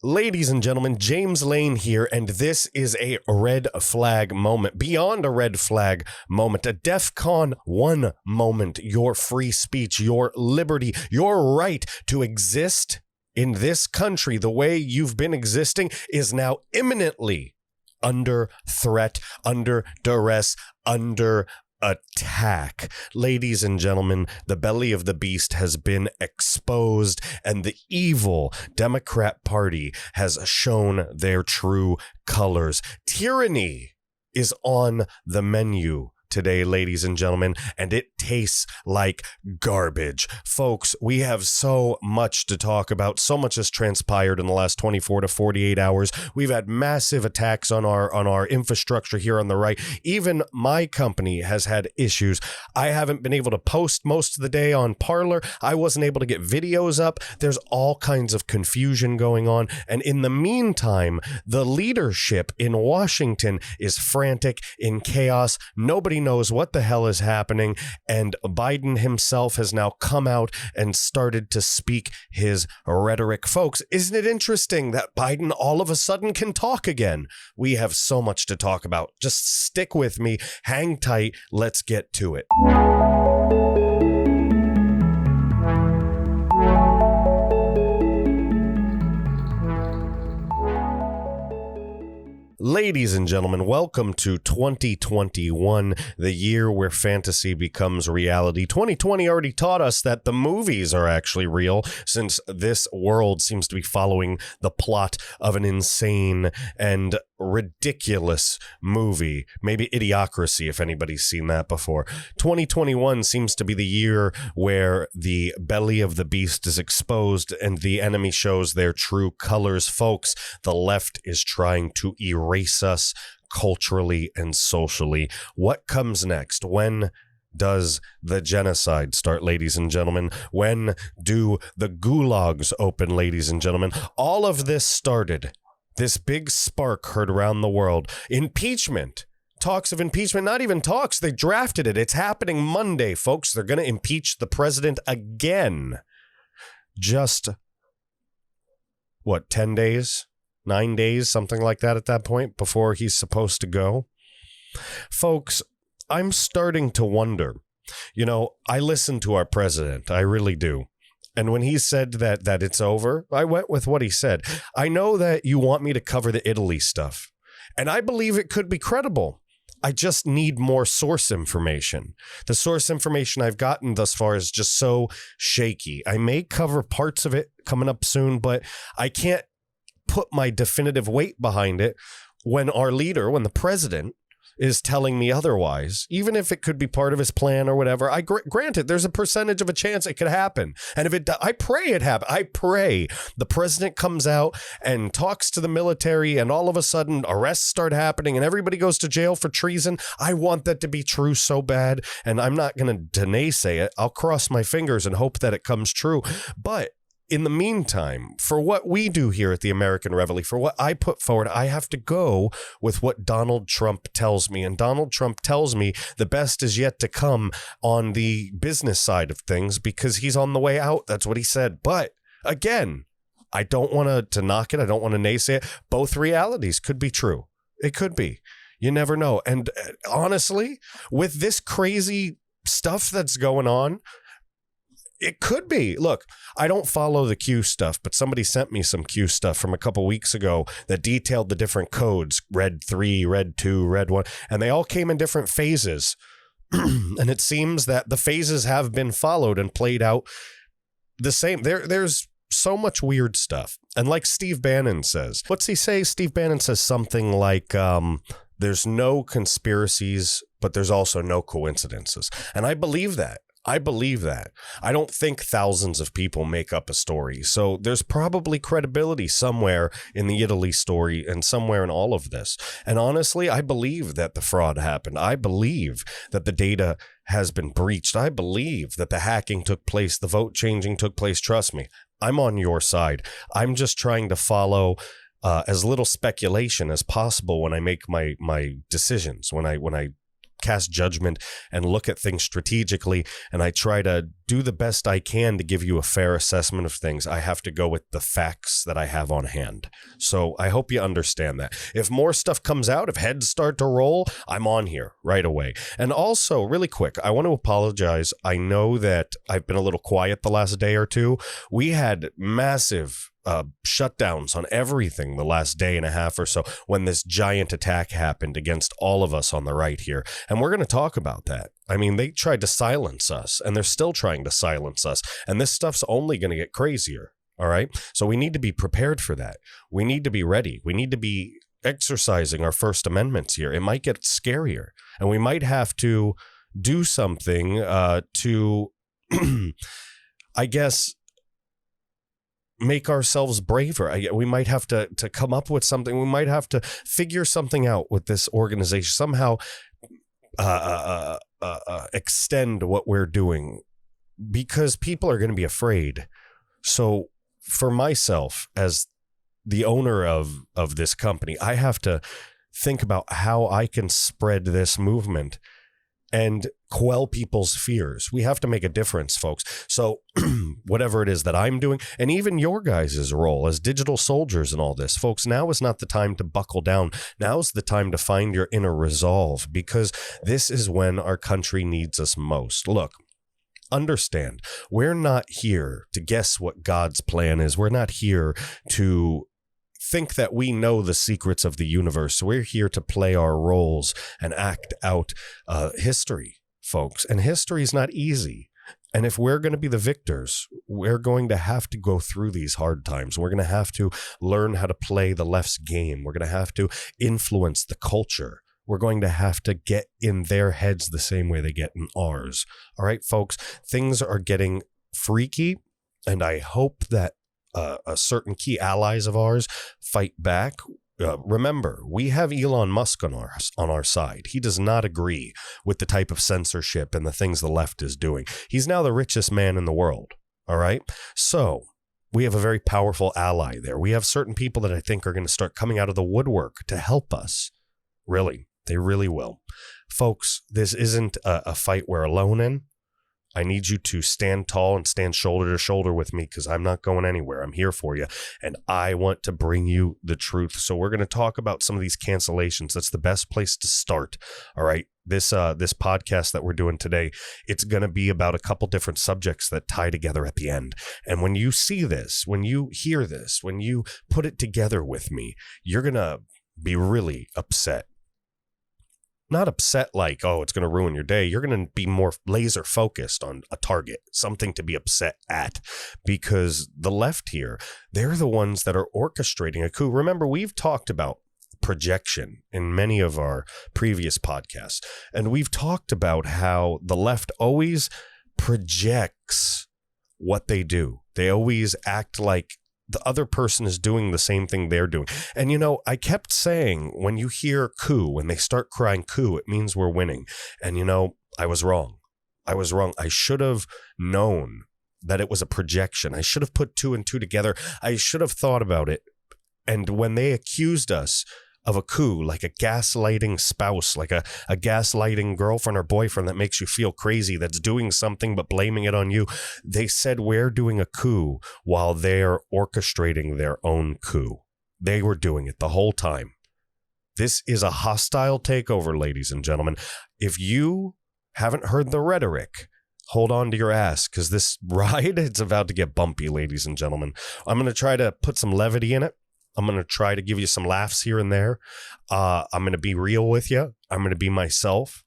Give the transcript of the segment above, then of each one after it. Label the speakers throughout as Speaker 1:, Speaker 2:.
Speaker 1: Ladies and gentlemen, James Lane here, and this is a red flag moment, beyond a red flag moment, a DEFCON 1 moment. Your free speech, your liberty, your right to exist in this country the way you've been existing is now imminently under threat, under duress, under attack. Ladies and gentlemen, the belly of the beast has been exposed, and the evil Democrat Party has shown their true colors. Tyranny is on the menu today, ladies and gentlemen, and it tastes like garbage. Folks, we have so much to talk about. So much has transpired in the last 24 to 48 hours. We've had massive attacks on our infrastructure here on the right. Even my company has had issues. I haven't been able to post most of the day on Parler. I wasn't able to get videos up. There's all kinds of confusion going on. And in the meantime, the leadership in Washington is frantic, in chaos. Nobody knows what the hell is happening, and Biden himself has now come out and started to speak his rhetoric. Folks, isn't it interesting that Biden all of a sudden can talk again? We have so much to talk about. Just stick with me, hang tight, let's get to it. Ladies and gentlemen, welcome to 2021, the year where fantasy becomes reality. 2020 already taught us that the movies are actually real, since this world seems to be following the plot of an insane and ridiculous movie. Maybe Idiocracy, if anybody's seen that before. 2021 seems to be the year where the belly of the beast is exposed and the enemy shows their true colors. Folks, the left is trying to erase us culturally and socially. What comes next? When does the genocide start, ladies and gentlemen? When do the gulags open, ladies and gentlemen? All of this started. This big spark heard around the world. Impeachment. Talks of impeachment. Not even talks. They drafted it. It's happening Monday, folks. They're going to impeach the president again. Just, 10 days? 9 days? Something like that at that point before he's supposed to go. Folks, I'm starting to wonder. You know, I listen to our president. I really do. And when he said that it's over, I went with what he said. I know that you want me to cover the Italy stuff, and I believe it could be credible. I just need more source information. The source information I've gotten thus far is just so shaky. I may cover parts of it coming up soon, but I can't put my definitive weight behind it when the president is telling me otherwise, even if it could be part of his plan or whatever. Granted, there's a percentage of a chance it could happen. And if I pray it happen. I pray the president comes out and talks to the military and all of a sudden arrests start happening and everybody goes to jail for treason. I want that to be true so bad. And I'm not going to naysay it. I'll cross my fingers and hope that it comes true. But in the meantime, for what we do here at the American Reveille, for what I put forward, I have to go with what Donald Trump tells me. And Donald Trump tells me the best is yet to come on the business side of things because he's on the way out. That's what he said. But again, I don't want to knock it. I don't want to naysay it. Both realities could be true. It could be. You never know. And honestly, with this crazy stuff that's going on, it could be. Look, I don't follow the Q stuff, but somebody sent me some Q stuff from a couple weeks ago that detailed the different codes, red 3, red 2, red 1, and they all came in different phases. And it seems that the phases have been followed and played out the same. There's so much weird stuff. And like Steve Bannon says, what's he say? Steve Bannon says something like, there's no conspiracies, but there's also no coincidences. And I believe that. I don't think thousands of people make up a story. So there's probably credibility somewhere in the Italy story and somewhere in all of this. And honestly, I believe that the fraud happened. I believe that the data has been breached. I believe that the hacking took place. The vote changing took place. Trust me, I'm on your side. I'm just trying to follow as little speculation as possible when I make my decisions, when I cast judgment and look at things strategically, and I try to do the best I can to give you a fair assessment of things. I have to go with the facts that I have on hand. So I hope you understand that. If more stuff comes out, if heads start to roll, I'm on here right away. And also, really quick, I want to apologize. I know that I've been a little quiet the last day or two. We had massive shutdowns on everything the last day and a half or so when this giant attack happened against all of us on the right here. And we're going to talk about that. I mean, they tried to silence us, and they're still trying to silence us. And this stuff's only going to get crazier. All right. So we need to be prepared for that. We need to be ready. We need to be exercising our First Amendments here. It might get scarier, and we might have to do something to, I guess, make ourselves braver. We might have to come up with something. We might have to figure something out with this organization, somehow extend what we're doing, because people are going to be afraid. So for myself, as the owner of this company, I have to think about how I can spread this movement and quell people's fears. We have to make a difference, folks. So whatever it is that I'm doing, and even your guys' role as digital soldiers and all this, folks, now is not the time to buckle down. Now's the time to find your inner resolve, because this is when our country needs us most. Look, understand, we're not here to guess what God's plan is. We're not here to think that we know the secrets of the universe. We're here to play our roles and act out history, folks. And history is not easy. And if we're going to be the victors, we're going to have to go through these hard times. We're going to have to learn how to play the left's game. We're going to have to influence the culture. We're going to have to get in their heads the same way they get in ours. All right, folks, things are getting freaky, and I hope that certain key allies of ours fight back. Remember, we have Elon Musk on our side. He does not agree with the type of censorship and the things the left is doing. He's now the richest man in the world. All right. So we have a very powerful ally there. We have certain people that I think are going to start coming out of the woodwork to help us. Really, they really will. Folks, this isn't a fight we're alone in. I need you to stand tall and stand shoulder to shoulder with me, because I'm not going anywhere. I'm here for you, and I want to bring you the truth. So we're going to talk about some of these cancellations. That's the best place to start. All right. This podcast that we're doing today, it's going to be about a couple different subjects that tie together at the end. And when you see this, when you hear this, when you put it together with me, you're going to be really upset. Not upset like, oh, it's going to ruin your day. You're going to be more laser focused on a target, something to be upset at, because the left here, they're the ones that are orchestrating a coup. Remember, we've talked about projection in many of our previous podcasts, and we've talked about how the left always projects what they do. They always act like the other person is doing the same thing they're doing. And, you know, I kept saying, when you hear coup, when they start crying coup, it means we're winning. And, you know, I was wrong. I should have known that it was a projection. I should have put two and two together. I should have thought about it. And when they accused us of a coup, like a gaslighting spouse, like a gaslighting girlfriend or boyfriend that makes you feel crazy, that's doing something but blaming it on you, they said we're doing a coup while they're orchestrating their own coup. They were doing it the whole time. This is a hostile takeover, ladies and gentlemen. If you haven't heard the rhetoric, hold on to your ass, because this ride, it's about to get bumpy, ladies and gentlemen. I'm going to try to put some levity in it. I'm going to try to give you some laughs here and there. I'm going to be real with you. I'm going to be myself.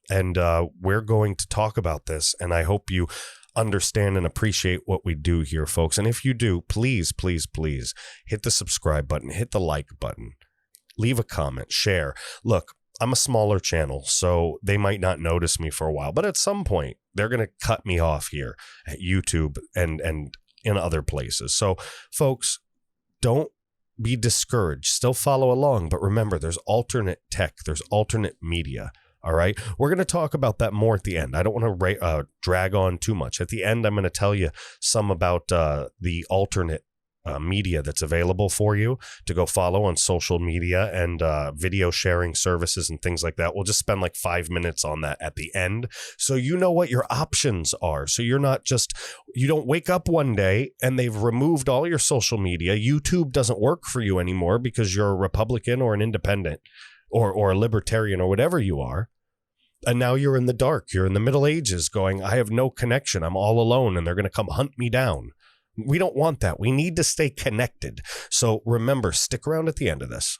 Speaker 1: And we're going to talk about this. And I hope you understand and appreciate what we do here, folks. And if you do, please, please, please hit the subscribe button, hit the like button, leave a comment, share. Look, I'm a smaller channel, so they might not notice me for a while. But at some point, they're going to cut me off here at YouTube and in other places. So, folks, don't be discouraged. Still follow along, but remember, there's alternate tech, there's alternate media. All right, we're going to talk about that more at the end. I don't want to drag on too much. At the end, I'm going to tell you some about the alternate media that's available for you to go follow on social media and video sharing services and things like that. We'll just spend like 5 minutes on that at the end, so you know what your options are. So you don't wake up one day and they've removed all your social media. YouTube doesn't work for you anymore because you're a Republican or an independent or a libertarian or whatever you are. And now you're in the dark. You're in the Middle Ages going, I have no connection. I'm all alone and they're going to come hunt me down. We don't want that. We need to stay connected. So remember, stick around at the end of this.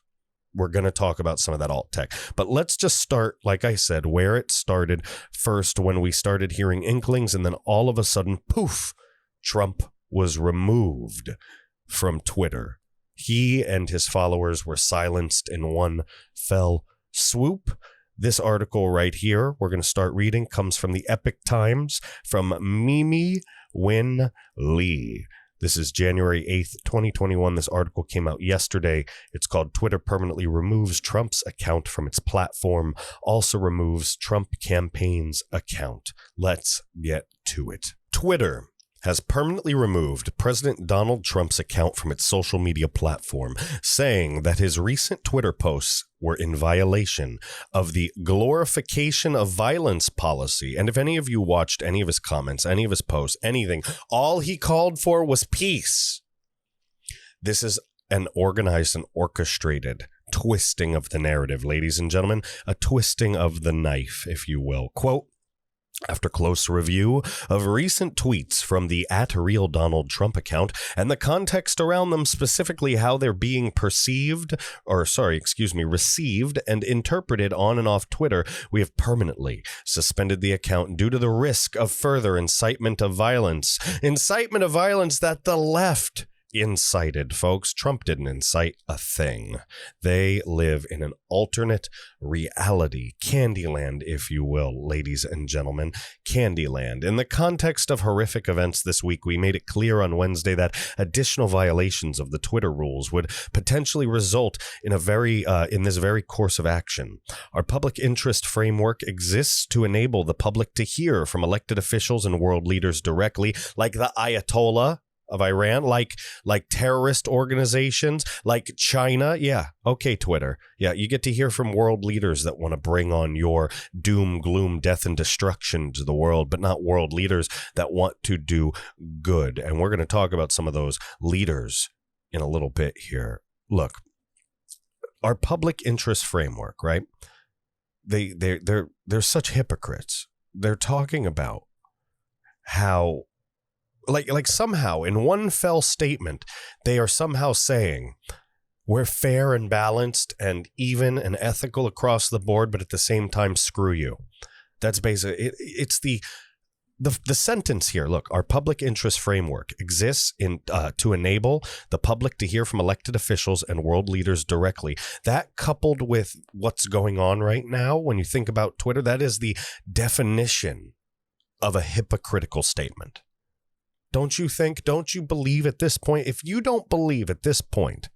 Speaker 1: We're going to talk about some of that alt tech. But let's just start, like I said, where it started first, when we started hearing inklings, and then all of a sudden, poof, Trump was removed from Twitter. He and his followers were silenced in one fell swoop. This article right here, we're going to start reading, comes from the Epic Times, from Mimi Win Lee. This is January 8th, 2021. This article came out yesterday. It's called Twitter Permanently Removes Trump's Account from Its Platform, also removes Trump Campaign's account. Let's get to it. Twitter has permanently removed President Donald Trump's account from its social media platform, saying that his recent Twitter posts were in violation of the glorification of violence policy. And if any of you watched any of his comments, any of his posts, anything, all he called for was peace. This is an organized and orchestrated twisting of the narrative, ladies and gentlemen, a twisting of the knife, if you will. Quote, after close review of recent tweets from the @RealDonaldTrump account and the context around them, specifically how they're being received and interpreted on and off Twitter, we have permanently suspended the account due to the risk of further incitement of violence. Incitement of violence that the left incited, folks. Trump didn't incite a thing. They live in an alternate reality, Candyland, if you will, ladies and gentlemen, Candyland. In the context of horrific events this week, we made it clear on Wednesday that additional violations of the Twitter rules would potentially result in this very course of action. Our public interest framework exists to enable the public to hear from elected officials and world leaders directly, like the Ayatollah of Iran, like terrorist organizations, like China. Yeah. Okay, Twitter. Yeah, you get to hear from world leaders that want to bring on your doom, gloom, death, and destruction to the world, but not world leaders that want to do good. And we're going to talk about some of those leaders in a little bit here. Look, our public interest framework, right? They're such hypocrites. They're talking about how like somehow in one fell statement, they are somehow saying we're fair and balanced and even and ethical across the board, but at the same time, screw you. That's basically it's the sentence here. Look, our public interest framework exists to enable the public to hear from elected officials and world leaders directly. That, coupled with what's going on right now, when you think about Twitter, that is the definition of a hypocritical statement. Don't you think? Don't you believe at this point? If you don't believe at this point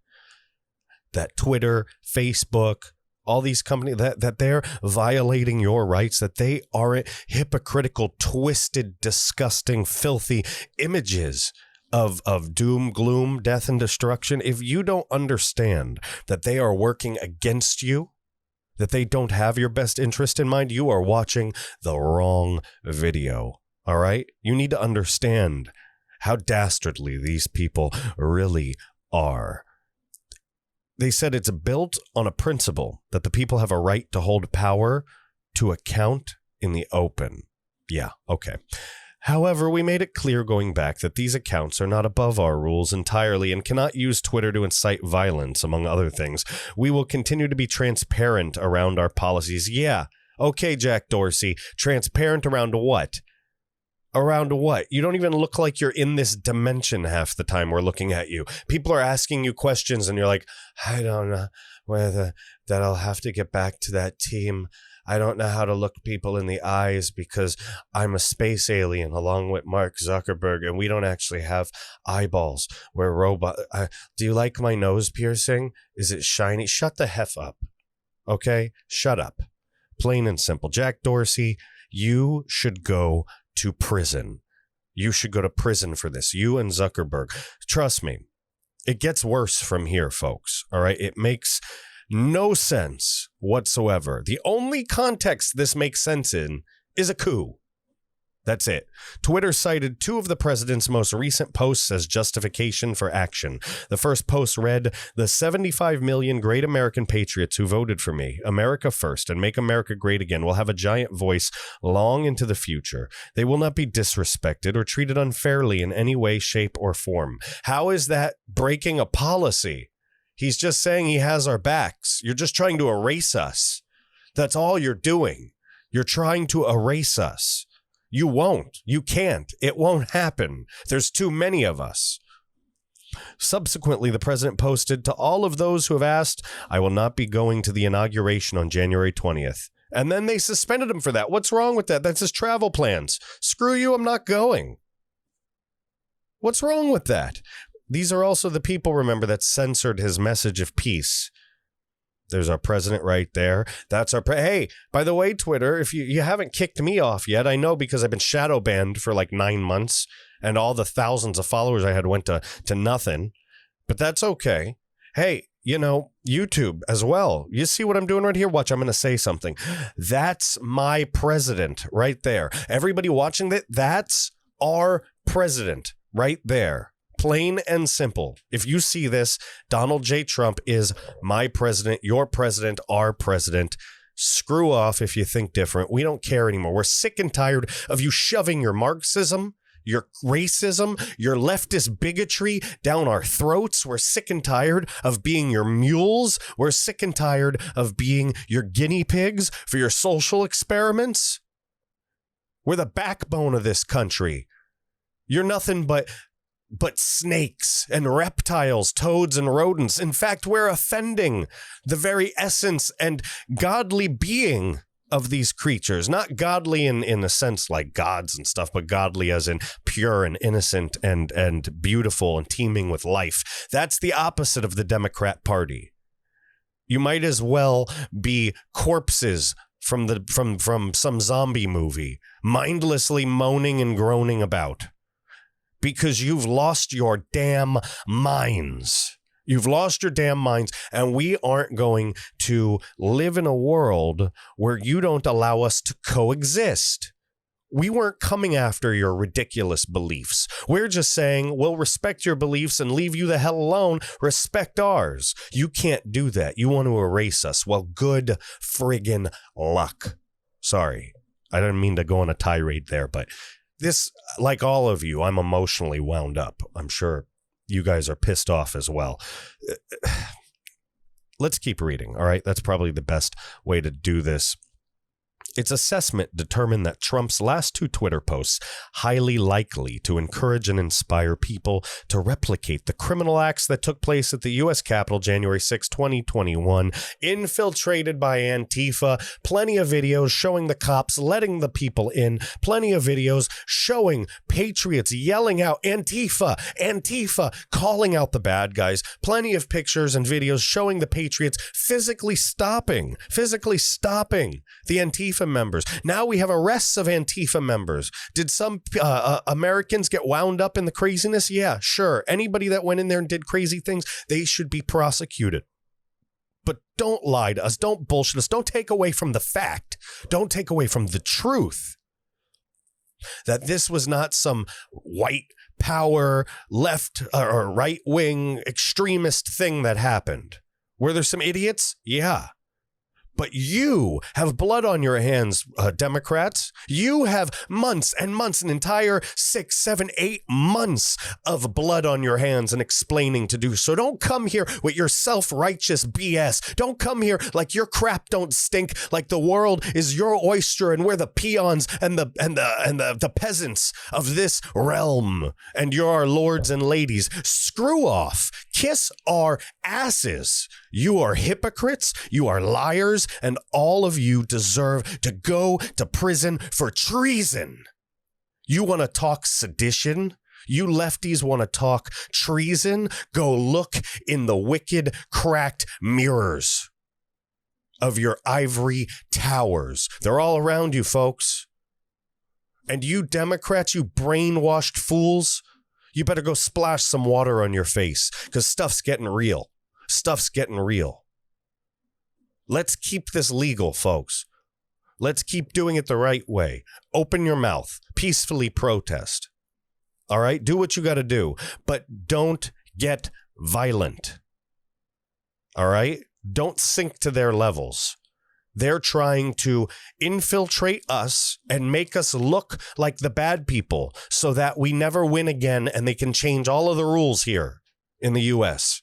Speaker 1: that Twitter, Facebook, all these companies, that they're violating your rights, that they aren't hypocritical, twisted, disgusting, filthy images of doom, gloom, death, and destruction, if you don't understand that they are working against you, that they don't have your best interest in mind, you are watching the wrong video. All right? You need to understand how dastardly these people really are. They said it's built on a principle that the people have a right to hold power to account in the open. Yeah, okay. However, we made it clear going back that these accounts are not above our rules entirely and cannot use Twitter to incite violence, among other things. We will continue to be transparent around our policies. Yeah, okay, Jack Dorsey, transparent around what? Around what? You don't even look like you're in this dimension half the time we're looking at you. People are asking you questions and you're like, I don't know whether that I'll have to get back to that team. I don't know how to look people in the eyes because I'm a space alien along with Mark Zuckerberg and we don't actually have eyeballs. We're robots. Do you like my nose piercing? Is it shiny? Shut the F up. Okay? Shut up. Plain and simple. Jack Dorsey, you should go to prison. You should go to prison for this. You and Zuckerberg. Trust me. It gets worse from here, folks. All right. It makes no sense whatsoever. The only context this makes sense in is a coup. That's it. Twitter cited two of the president's most recent posts as justification for action. The first post read, "The 75 million great American patriots who voted for me, America first, and make America great again, will have a giant voice long into the future. They will not be disrespected or treated unfairly in any way, shape, or form." How is that breaking a policy? He's just saying he has our backs. You're just trying to erase us. That's all you're doing. You're trying to erase us. You won't. You can't. It won't happen. There's too many of us. Subsequently, the president posted, "To all of those who have asked, I will not be going to the inauguration on January 20th. And then they suspended him for that. What's wrong with that? That's his travel plans. Screw you, I'm not going. What's wrong with that? These are also the people, remember, that censored his message of peace. There's our president right there. That's our hey, by the way, Twitter, if you haven't kicked me off yet, I know because I've been shadow banned for like 9 months and all the thousands of followers I had went to nothing. But that's okay. Hey, you know, YouTube as well. You see what I'm doing right here? Watch, I'm going to say something. That's my president right there. Everybody watching that, that's our president right there. Plain and simple. If you see this, Donald J. Trump is my president, your president, our president. Screw off if you think different. We don't care anymore. We're sick and tired of you shoving your Marxism, your racism, your leftist bigotry down our throats. We're sick and tired of being your mules. We're sick and tired of being your guinea pigs for your social experiments. We're the backbone of this country. You're nothing but snakes and reptiles, toads and rodents. In fact, we're offending the very essence and godly being of these creatures. Not godly in a sense like gods and stuff, but godly as in pure and innocent and beautiful and teeming with life. That's the opposite of the Democrat Party. You might as well be corpses from some zombie movie, mindlessly moaning and groaning about. Because you've lost your damn minds. You've lost your damn minds, and we aren't going to live in a world where you don't allow us to coexist. We weren't coming after your ridiculous beliefs. We're just saying, we'll respect your beliefs and leave you the hell alone. Respect ours. You can't do that. You want to erase us. Well, good friggin' luck. Sorry. I didn't mean to go on a tirade there, but this, like all of you, I'm emotionally wound up. I'm sure you guys are pissed off as well. Let's keep reading, all right? That's probably the best way to do this. Its assessment determined that Trump's last two Twitter posts highly likely to encourage and inspire people to replicate the criminal acts that took place at the U.S. Capitol January 6, 2021, infiltrated by Antifa, plenty of videos showing the cops letting the people in, plenty of videos showing patriots yelling out Antifa, Antifa, calling out the bad guys, plenty of pictures and videos showing the patriots physically stopping the Antifa members. Now we have arrests of Antifa members. Did some Americans get wound up in the craziness? Yeah, sure. Anybody that went in there and did crazy things, they should be prosecuted. But don't lie to us. Don't bullshit us. Don't take away from the fact. Don't take away from the truth that this was not some white power, left or right wing extremist thing that happened. Were there some idiots? Yeah. But you have blood on your hands, Democrats. You have months and months, an entire 6, 7, 8 months of blood on your hands and explaining to do. So don't come here with your self-righteous BS. Don't come here like your crap don't stink, like the world is your oyster and we're the peons and the peasants of this realm. And you're our lords and ladies. Screw off. Kiss our asses. You are hypocrites. You are liars. And all of you deserve to go to prison for treason. You want to talk sedition? You lefties want to talk treason? Go look in the wicked, cracked mirrors of your ivory towers. They're all around you, folks. And you Democrats, you brainwashed fools, You better go splash some water on your face because stuff's getting real. Stuff's getting real. Let's keep this legal, folks. Let's keep doing it the right way. Open your mouth. Peacefully protest. All right? Do what you got to do. But don't get violent. All right? Don't sink to their levels. They're trying to infiltrate us and make us look like the bad people so that we never win again and they can change all of the rules here in the U.S.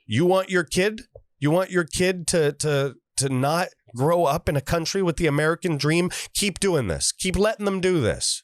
Speaker 1: You want your kid? You want your kid to not grow up in a country with the American dream? Keep doing this. Keep letting them do this.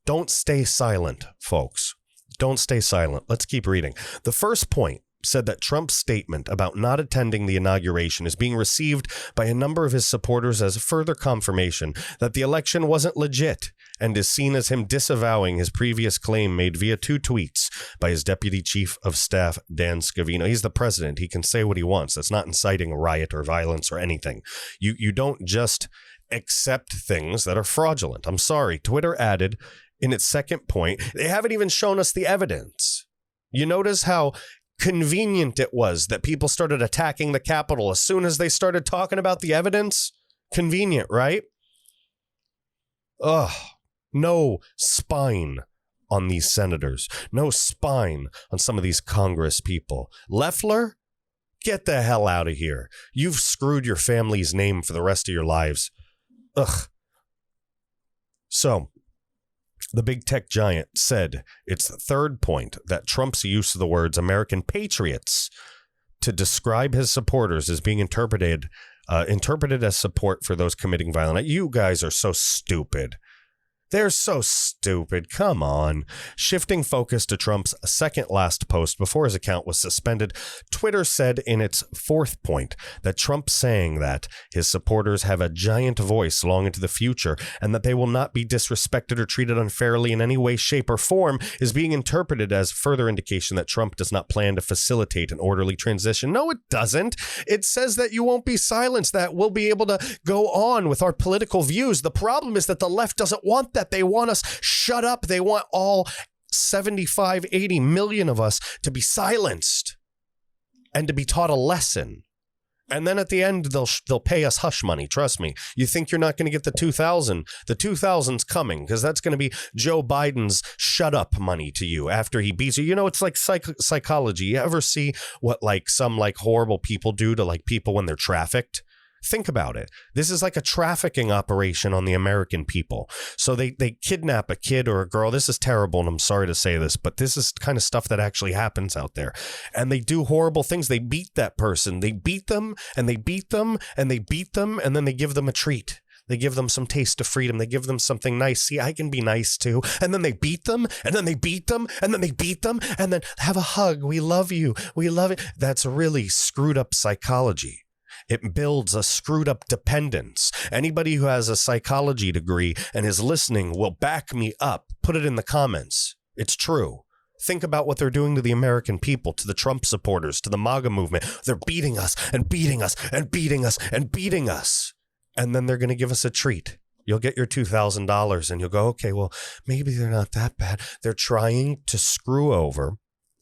Speaker 1: Don't stay silent, folks. Don't stay silent. Let's keep reading. The first point said that Trump's statement about not attending the inauguration is being received by a number of his supporters as further confirmation that the election wasn't legit and is seen as him disavowing his previous claim made via 2 tweets by his deputy chief of staff, Dan Scavino. He's the president. He can say what he wants. That's not inciting a riot or violence or anything. You don't just accept things that are fraudulent. I'm sorry. Twitter added in its second point, they haven't even shown us the evidence. You notice how convenient it was that people started attacking the Capitol as soon as they started talking about the evidence? Convenient, right? Ugh. No spine on these senators. No spine on some of these Congress people. Loeffler, get the hell out of here. You've screwed your family's name for the rest of your lives. Ugh. So, the big tech giant said its third point that Trump's use of the words American patriots to describe his supporters as being interpreted as support for those committing violence. You guys are so stupid. They're so stupid. Come on. Shifting focus to Trump's second last post before his account was suspended, Twitter said in its fourth point that Trump saying that his supporters have a giant voice long into the future and that they will not be disrespected or treated unfairly in any way, shape, or form is being interpreted as further indication that Trump does not plan to facilitate an orderly transition. No, it doesn't. It says that you won't be silenced, that we'll be able to go on with our political views. The problem is that the left doesn't want that. They want us shut up. They want all 75, 80 million of us to be silenced and to be taught a lesson. And then at the end, they'll pay us hush money. Trust me. You think you're not going to get the 2,000? The 2,000's coming because that's going to be Joe Biden's shut up money to you after he beats you. You know, it's like psychology. You ever see what some horrible people do to people when they're trafficked? Think about it. This is like a trafficking operation on the American people. So they kidnap a kid or a girl. This is terrible, and I'm sorry to say this, but this is kind of stuff that actually happens out there. And they do horrible things. They beat that person. They beat them, and they beat them, and they beat them, and then they give them a treat. They give them some taste of freedom. They give them something nice. See, I can be nice too. And then they beat them, and then they beat them, and then they beat them, and then have a hug. We love you. We love it. That's really screwed up psychology. It builds a screwed up dependence. Anybody who has a psychology degree and is listening will back me up. Put it in the comments. It's true. Think about what they're doing to the American people, to the Trump supporters, to the MAGA movement. They're beating us and beating us and beating us and beating us. And then they're going to give us a treat. You'll get your $2,000 and you'll go, okay, well, maybe they're not that bad. They're trying to screw over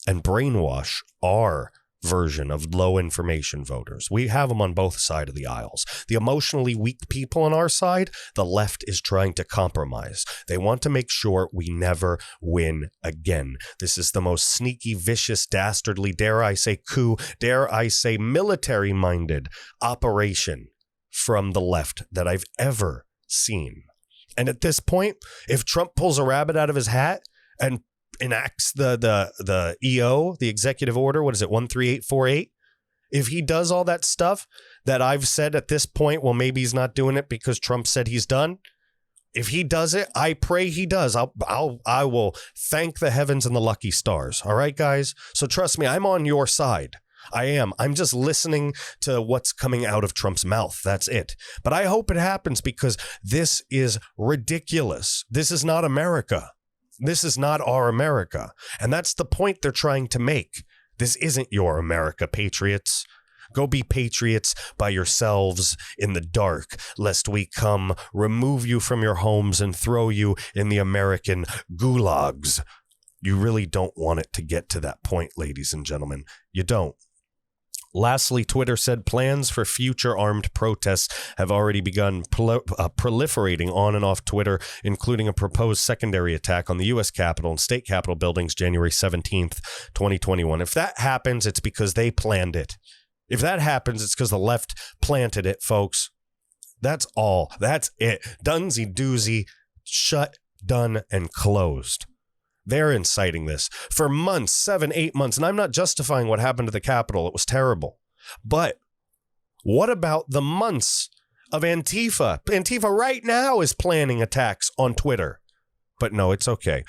Speaker 1: and brainwash our version of low information voters. We have them on both sides of the aisles. The emotionally weak people on our side, the left is trying to compromise. They want to make sure we never win again. This is the most sneaky, vicious, dastardly, dare I say coup, dare I say military-minded operation from the left that I've ever seen. And at this point, if Trump pulls a rabbit out of his hat and enacts the EO, the executive order, 13848? If he does all that stuff that I've said at this point, well, maybe he's not doing it because Trump said he's done. If he does it, I pray he does. I will thank the heavens and the lucky stars. All right, guys? So trust me, I'm on your side. I am. I'm just listening to what's coming out of Trump's mouth. That's it. But I hope it happens because this is ridiculous. This is not America. This is not our America. And that's the point they're trying to make. This isn't your America, patriots. Go be patriots by yourselves in the dark, lest we come, remove you from your homes, and throw you in the American gulags. You really don't want it to get to that point, ladies and gentlemen. You don't. Lastly, Twitter said plans for future armed protests have already begun proliferating on and off Twitter, including a proposed secondary attack on the U.S. Capitol and state Capitol buildings January 17th, 2021. If that happens, it's because they planned it. If that happens, it's because the left planted it, folks. That's all. That's it. Dunsy doozy. Shut, done, and closed. They're inciting this for months, 7-8 months. And I'm not justifying what happened to the Capitol. It was terrible. But what about the months of Antifa? Antifa right now is planning attacks on Twitter. But no, it's okay.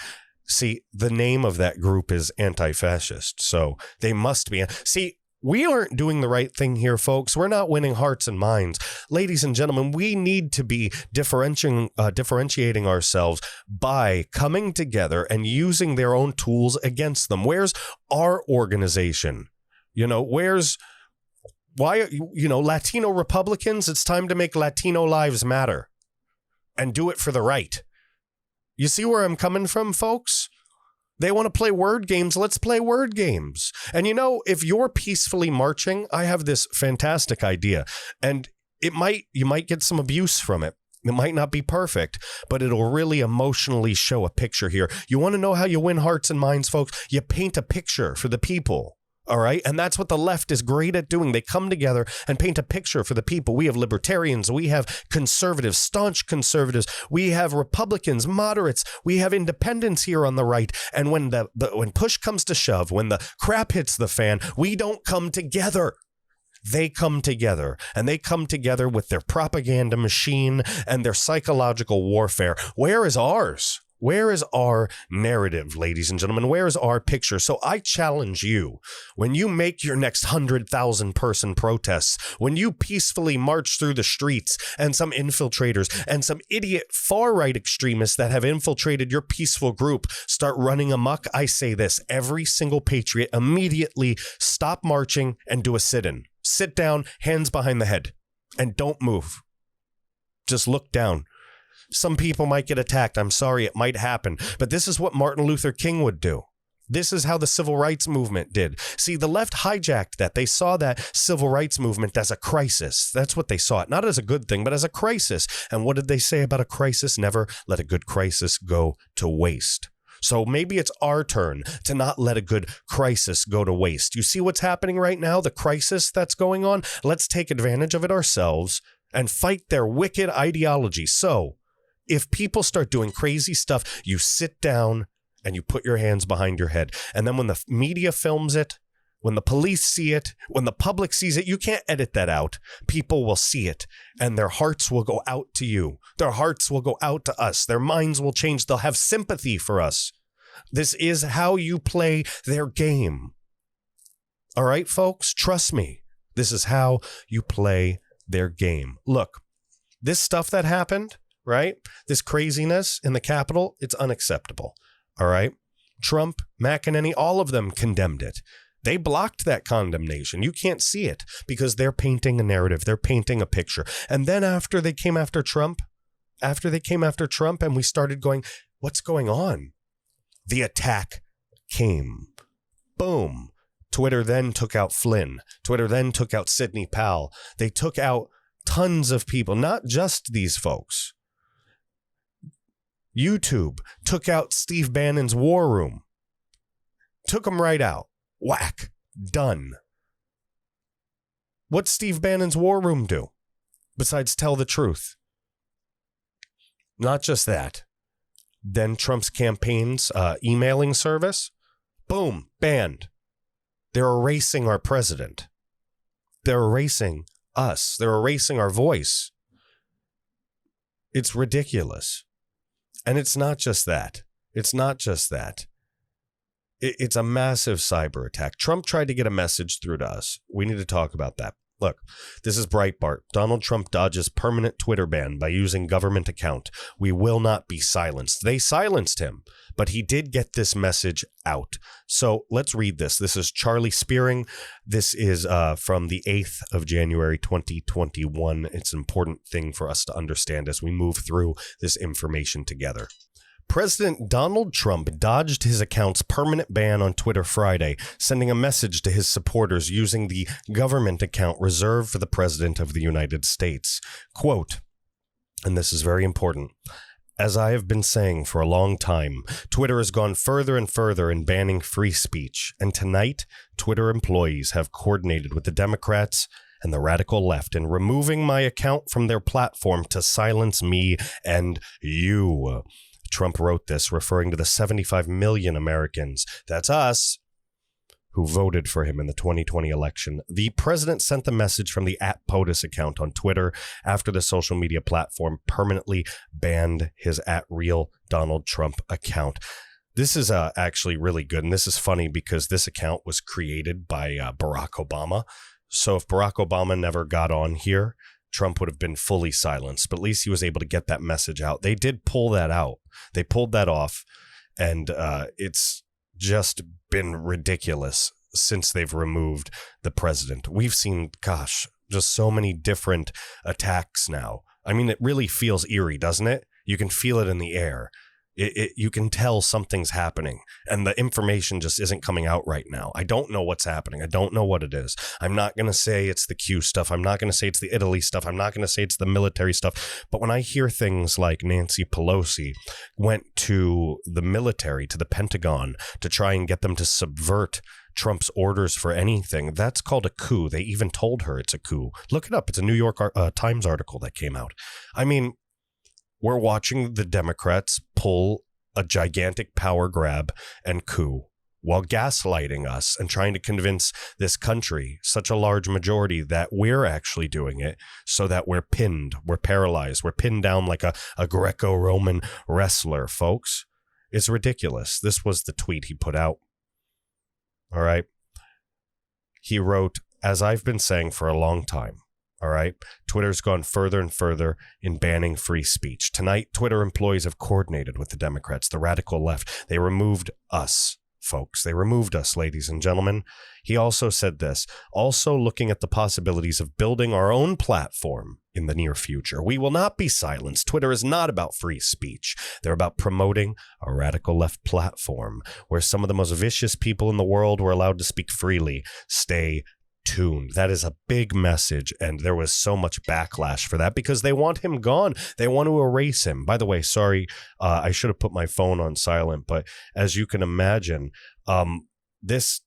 Speaker 1: See, the name of that group is anti-fascist. So they must be. See, we aren't doing the right thing here, folks. We're not winning hearts and minds. Ladies and gentlemen, we need to be differentiating ourselves by coming together and using their own tools against them. Where's our organization? Latino Republicans? It's time to make Latino lives matter and do it for the right. You see where I'm coming from, folks? They want to play word games. Let's play word games. And if you're peacefully marching, I have this fantastic idea, and you might get some abuse from it. It might not be perfect, but it'll really emotionally show a picture here. You want to know how you win hearts and minds, folks? You paint a picture for the people. All right. And that's what the left is great at doing. They come together and paint a picture for the people. We have libertarians. We have conservatives, staunch conservatives. We have Republicans, moderates. We have independents here on the right. And when when push comes to shove, when the crap hits the fan, we don't come together. They come together, and they come together with their propaganda machine and their psychological warfare. Where is ours? Where is our narrative, ladies and gentlemen? Where is our picture? So I challenge you, when you make your next 100,000 person protests, when you peacefully march through the streets and some infiltrators and some idiot far-right extremists that have infiltrated your peaceful group start running amok, I say this: every single patriot immediately stop marching and do a sit-in. Sit down, hands behind the head, and don't move. Just look down. Some people might get attacked. I'm sorry, it might happen. But this is what Martin Luther King would do. This is how the civil rights movement did. See, the left hijacked that. They saw that civil rights movement as a crisis. That's what they saw it. Not as a good thing, but as a crisis. And what did they say about a crisis? Never let a good crisis go to waste. So maybe it's our turn to not let a good crisis go to waste. You see what's happening right now? The crisis that's going on? Let's take advantage of it ourselves and fight their wicked ideology. So if people start doing crazy stuff, you sit down and you put your hands behind your head. And then when the media films it, when the police see it, when the public sees it, you can't edit that out. People will see it, and their hearts will go out to you. Their hearts will go out to us. Their minds will change. They'll have sympathy for us. This is how you play their game. All right, folks, trust me. This is how you play their game. Look, this stuff that happened, right? This craziness in the Capitol, it's unacceptable. All right. Trump, McEnany, all of them condemned it. They blocked that condemnation. You can't see it because they're painting a narrative. They're painting a picture. And then after they came after Trump and we started going, what's going on? The attack came. Boom. Twitter then took out Flynn. Twitter then took out Sidney Powell. They took out tons of people, not just these folks. YouTube took out Steve Bannon's War Room. Took him right out. Whack. Done. What's Steve Bannon's War Room do besides tell the truth? Not just that. Then Trump's campaign's emailing service. Boom. Banned. They're erasing our president. They're erasing us. They're erasing our voice. It's ridiculous. And it's not just that. It's not just that. It's a massive cyber attack. Trump tried to get a message through to us. We need to talk about that. Look, this is Breitbart. Donald Trump dodges permanent Twitter ban by using government account. We will not be silenced. They silenced him, but he did get this message out. So let's read this. This is Charlie Spearing. This is from the 8th of January, 2021. It's an important thing for us to understand as we move through this information together. President Donald Trump dodged his account's permanent ban on Twitter Friday, sending a message to his supporters using the government account reserved for the President of the United States. Quote, and this is very important, "As I have been saying for a long time, Twitter has gone further and further in banning free speech, and tonight, Twitter employees have coordinated with the Democrats and the radical left in removing my account from their platform to silence me and you." Trump wrote this, referring to the 75 million Americans, that's us, who voted for him in the 2020 election. The president sent the message from the @POTUS account on Twitter after the social media platform permanently banned his @RealDonaldTrump account. This is actually really good, and this is funny because this account was created by Barack Obama. So if Barack Obama never got on here, Trump would have been fully silenced, but at least he was able to get that message out. They did pull that out. They pulled that off, and it's just been ridiculous since they've removed the president. We've seen, gosh, just so many different attacks now. I mean, it really feels eerie, doesn't it? You can feel it in the air. You can tell something's happening, and the information just isn't coming out right now. I don't know what's happening. I don't know what it is. I'm not going to say it's the Q stuff. I'm not going to say it's the Italy stuff. I'm not going to say it's the military stuff. But when I hear things like Nancy Pelosi went to the military, to the Pentagon, to try and get them to subvert Trump's orders for anything, that's called a coup. They even told her it's a coup. Look it up. It's a New York Times article that came out. I mean, we're watching the Democrats pull a gigantic power grab and coup while gaslighting us and trying to convince this country, such a large majority, that we're actually doing it so that we're pinned, we're paralyzed, we're pinned down like a Greco-Roman wrestler, folks. It's ridiculous. This was the tweet he put out. All right. He wrote, "As I've been saying for a long time, all right, Twitter's gone further and further in banning free speech. Tonight, Twitter employees have coordinated with the Democrats, the radical left. They removed us, folks. They removed us, ladies and gentlemen." He also said this, "Also looking at the possibilities of building our own platform in the near future. We will not be silenced. Twitter is not about free speech. They're about promoting a radical left platform where some of the most vicious people in the world were allowed to speak freely. Stay tuned." That is a big message, and there was so much backlash for that because they want him gone. They want to erase him. By the way, sorry, I should have put my phone on silent, but as you can imagine, this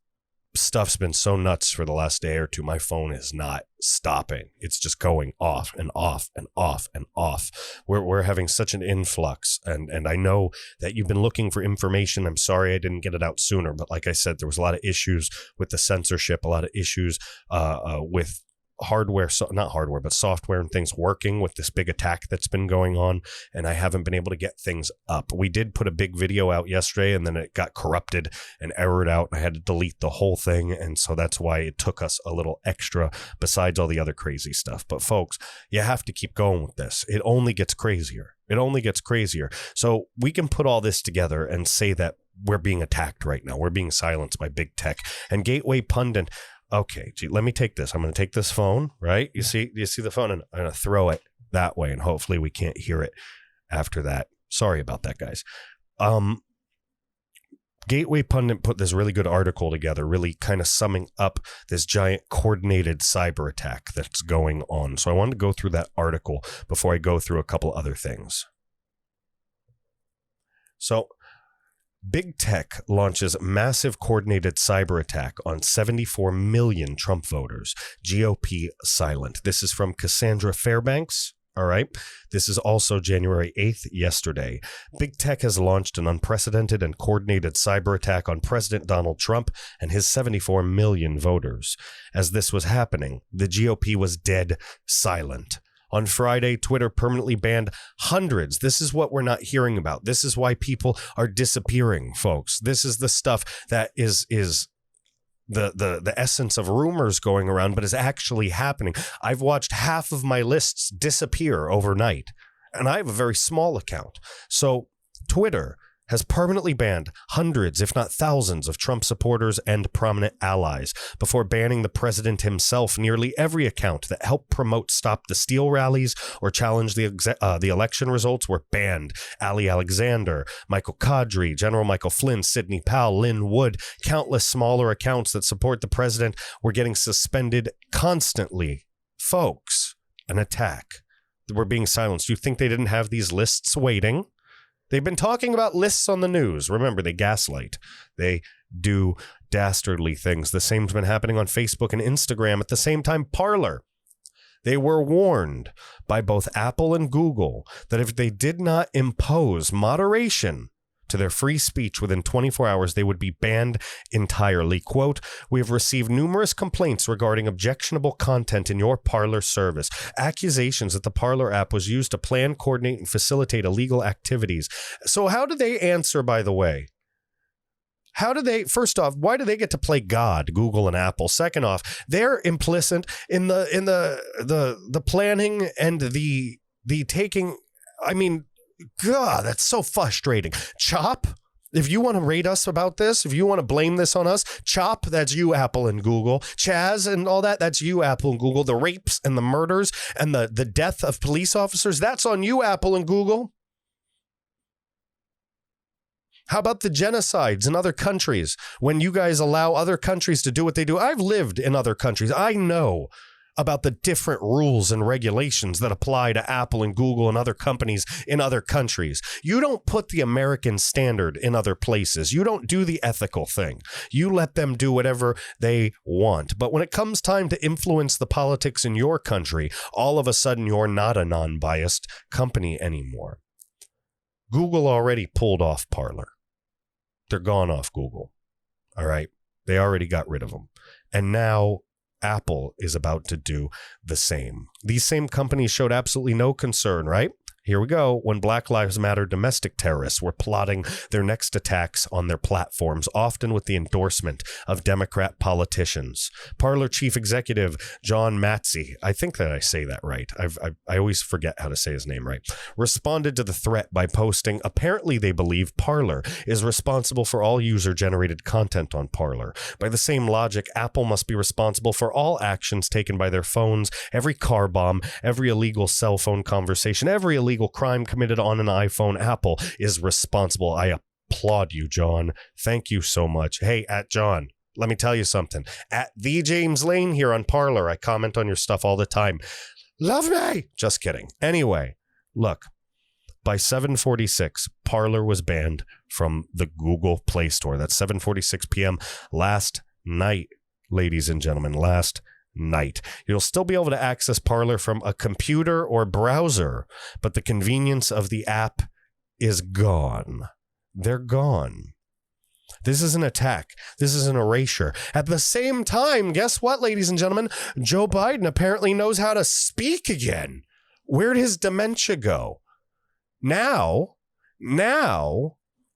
Speaker 1: stuff's been so nuts for the last day or two. My phone is not stopping. It's just going off and off and off and off. We're having such an influx, and I know that you've been looking for information. I'm sorry I didn't get it out sooner, but like I said, there was a lot of issues with the censorship, a lot of issues with hardware, not hardware, but software and things working with this big attack that's been going on, and I haven't been able to get things up. We did put a big video out yesterday, and then it got corrupted and errored out. I had to delete the whole thing, and so that's why it took us a little extra besides all the other crazy stuff. But folks, you have to keep going with this. It only gets crazier. It only gets crazier. So we can put all this together and say that we're being attacked right now. We're being silenced by big tech. And Gateway Pundit, okay, gee, let me take this. I'm going to take this phone, right? You see the phone, and I'm going to throw it that way, and hopefully we can't hear it after that. Sorry about that, guys. Gateway Pundit put this really good article together, really kind of summing up this giant coordinated cyber attack that's going on. So I wanted to go through that article before I go through a couple other things. So Big Tech launches massive coordinated cyber attack on 74 million Trump voters. GOP silent. This is from Cassandra Fairbanks. All right. This is also January 8th, yesterday. Big Tech has launched an unprecedented and coordinated cyber attack on President Donald Trump and his 74 million voters. As this was happening, the GOP was dead silent. On Friday, Twitter permanently banned hundreds. This is what we're not hearing about. This is why people are disappearing, folks. This is the stuff that is the essence of rumors going around, but is actually happening. I've watched half of my lists disappear overnight, and I have a very small account. So Twitter has permanently banned hundreds, if not thousands, of Trump supporters and prominent allies before banning the president himself. Nearly every account that helped promote Stop the Steal rallies or challenge the election results were banned. Ali Alexander, Michael Kadri, General Michael Flynn, Sidney Powell, Lynn Wood, countless smaller accounts that support the president were getting suspended constantly. Folks, an attack. We're being silenced. You think they didn't have these lists waiting? They've been talking about lists on the news. Remember, they gaslight. They do dastardly things. The same's been happening on Facebook and Instagram. At the same time, Parler. They were warned by both Apple and Google that if they did not impose moderation to their free speech within 24 hours, they would be banned entirely. Quote, "We have received numerous complaints regarding objectionable content in your Parler service. Accusations that the Parler app was used to plan, coordinate, and facilitate illegal activities." So how do they answer, by the way? How do they, first off, why do they get to play God, Google and Apple? Second off, they're implicit in the planning and the taking. I mean, God, that's so frustrating. COUP, if you want to rate us about this, if you want to blame this on us, COUP, that's you, Apple and Google. Chaz and all that, that's you, Apple and Google. The rapes and the murders and the death of police officers, that's on you, Apple and Google. How about the genocides in other countries when you guys allow other countries to do what they do? I've lived in other countries. I know about the different rules and regulations that apply to Apple and Google and other companies in other countries. You don't put the American standard in other places. You don't do the ethical thing. You let them do whatever they want. But when it comes time to influence the politics in your country, all of a sudden you're not a non-biased company anymore. Google already pulled off Parler. They're gone off Google. All right. They already got rid of them. And now Apple is about to do the same. These same companies showed absolutely no concern, right? Here we go. When Black Lives Matter domestic terrorists were plotting their next attacks on their platforms, often with the endorsement of Democrat politicians. Parler chief executive John Matsey, I think that I say that right. I always forget how to say his name right, responded to the threat by posting, apparently they believe Parler is responsible for all user-generated content on Parler. By the same logic, Apple must be responsible for all actions taken by their phones, every car bomb, every illegal cell phone conversation, every illegal crime committed on an iPhone. Apple is responsible. I applaud you, John. Thank you so much. Hey, at John, let me tell you something. At the James Lane here on Parler, I comment on your stuff all the time. Love me. Just kidding. Anyway, look, by 7:46, Parler was banned from the Google Play Store. That's 7:46 p.m. last night, ladies and gentlemen, last night. You'll still be able to access Parler from a computer or browser, but the convenience of the app is gone. They're gone. This is an attack. This is an erasure. At the same time, guess what, ladies and gentlemen? Joe Biden apparently knows how to speak again. Where'd his dementia go? Now,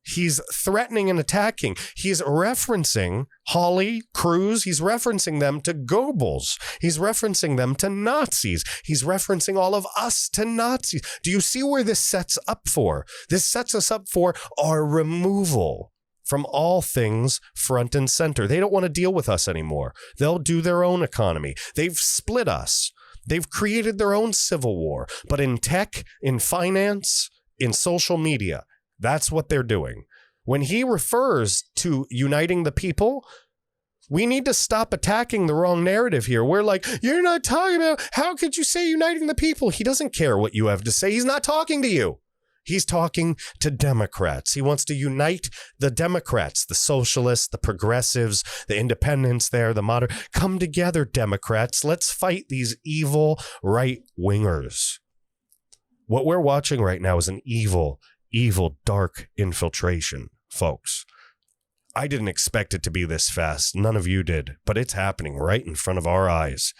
Speaker 1: he's threatening and attacking. He's referencing Hawley, Cruz. He's referencing them to Goebbels. He's referencing them to Nazis. He's referencing all of us to Nazis. Do you see where this sets up for? This sets us up for our removal from all things front and center. They don't want to deal with us anymore. They'll do their own economy. They've split us. They've created their own civil war. But in tech, in finance, in social media, that's what they're doing. When he refers to uniting the people, we need to stop attacking the wrong narrative here. We're like, you're not talking about, how could you say uniting the people? He doesn't care what you have to say. He's not talking to you. He's talking to Democrats. He wants to unite the Democrats, the socialists, the progressives, the independents there, the moderate. Come together, Democrats. Let's fight these evil right-wingers. What we're watching right now is an evil, dark infiltration, folks. I didn't expect it to be this fast. None of you did, but it's happening right in front of our eyes.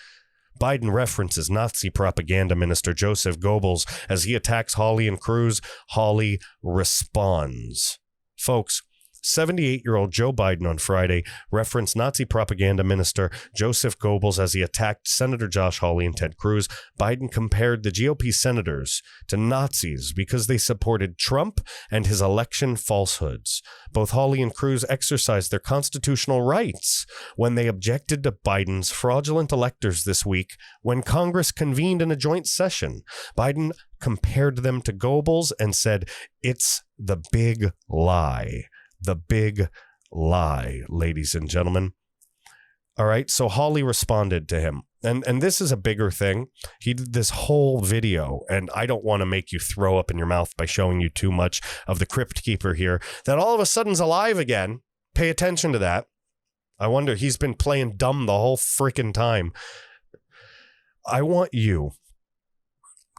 Speaker 1: Biden references Nazi propaganda minister Joseph Goebbels as he attacks Hawley and Cruz. Hawley responds. Folks, 78-year-old Joe Biden on Friday referenced Nazi propaganda minister Joseph Goebbels as he attacked Senator Josh Hawley and Ted Cruz. Biden compared the GOP senators to Nazis because they supported Trump and his election falsehoods. Both Hawley and Cruz exercised their constitutional rights when they objected to Biden's fraudulent electors this week when Congress convened in a joint session. Biden compared them to Goebbels and said, "It's the big lie." The big lie, ladies and gentlemen. All right, so Hawley responded to him. And this is a bigger thing. He did this whole video, and I don't want to make you throw up in your mouth by showing you too much of the Crypt Keeper here, that all of a sudden's alive again. Pay attention to that. I wonder, he's been playing dumb the whole freaking time. I want you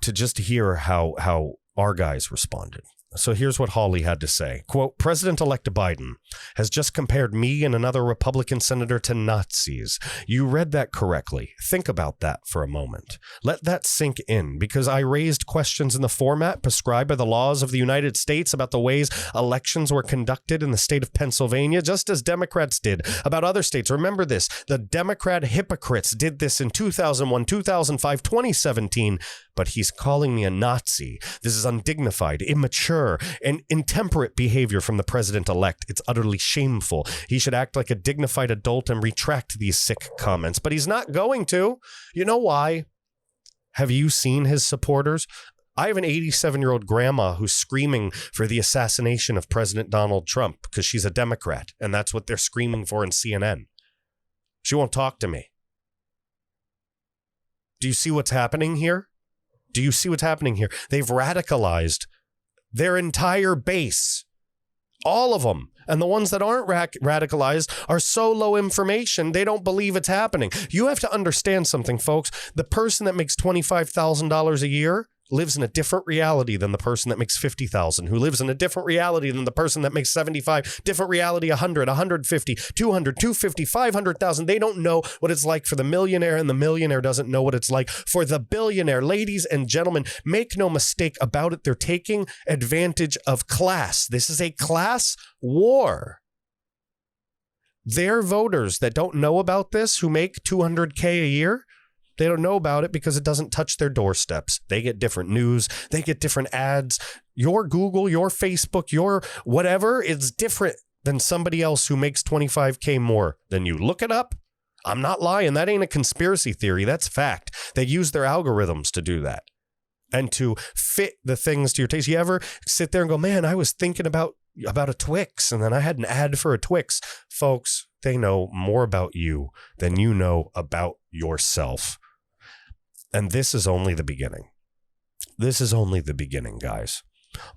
Speaker 1: to just hear how our guys responded. So here's what Hawley had to say. Quote, President-elect Biden has just compared me and another Republican senator to Nazis. You read that correctly. Think about that for a moment. Let that sink in, because I raised questions in the format prescribed by the laws of the United States about the ways elections were conducted in the state of Pennsylvania, just as Democrats did about other states. Remember this, the Democrat hypocrites did this in 2001, 2005, 2017, but he's calling me a Nazi. This is undignified, immature, and intemperate behavior from the president-elect. It's utterly shameful. He should act like a dignified adult and retract these sick comments, but he's not going to. You know why? Have you seen his supporters? I have an 87-year-old grandma who's screaming for the assassination of President Donald Trump because she's a Democrat, and that's what they're screaming for in CNN. She won't talk to me. Do you see what's happening here? Do you see what's happening here? They've radicalized their entire base. All of them. And the ones that aren't radicalized are so low information, they don't believe it's happening. You have to understand something, folks. The person that makes $25,000 a year lives in a different reality than the person that makes $50,000, who lives in a different reality than the person that makes 75, different reality, 100, 150, 200, 250, 500,000. They don't know what it's like for the millionaire, and the millionaire doesn't know what it's like for the billionaire. Ladies and gentlemen, make no mistake about it. They're taking advantage of class. This is a class war. Their voters that don't know about this, who make $200K a year, they don't know about it because it doesn't touch their doorsteps. They get different news. They get different ads. Your Google, your Facebook, your whatever is different than somebody else who makes 25K more than you. Look it up. I'm not lying. That ain't a conspiracy theory. That's fact. They use their algorithms to do that and to fit the things to your taste. You ever sit there and go, man, I was thinking about a Twix, and then I had an ad for a Twix. Folks, they know more about you than you know about yourself. And this is only the beginning. This is only the beginning, guys.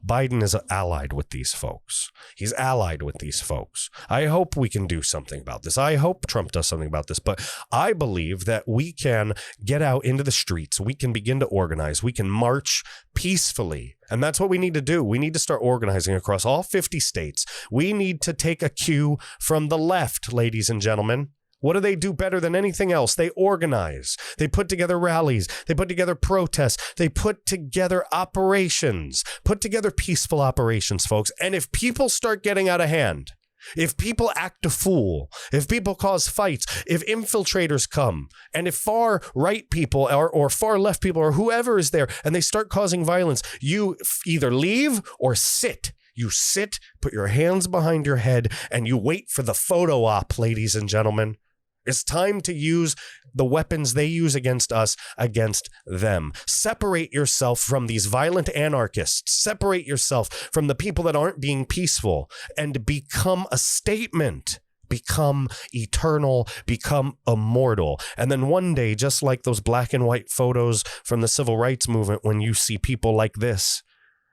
Speaker 1: Biden is allied with these folks. He's allied with these folks. I hope we can do something about this. I hope Trump does something about this. But I believe that we can get out into the streets. We can begin to organize. We can march peacefully. And that's what we need to do. We need to start organizing across all 50 states. We need to take a cue from the left, ladies and gentlemen. What do they do better than anything else? They organize. They put together rallies. They put together protests. They put together operations. Put together peaceful operations, folks. And if people start getting out of hand, if people act a fool, if people cause fights, if infiltrators come, and if far right people or far left people or whoever is there and they start causing violence, you either leave or sit. You sit, put your hands behind your head, and you wait for the photo op, ladies and gentlemen. It's time to use the weapons they use against us, against them. Separate yourself from these violent anarchists. Separate yourself from the people that aren't being peaceful and become a statement. Become eternal, become immortal. And then one day, just like those black and white photos from the civil rights movement, when you see people like this,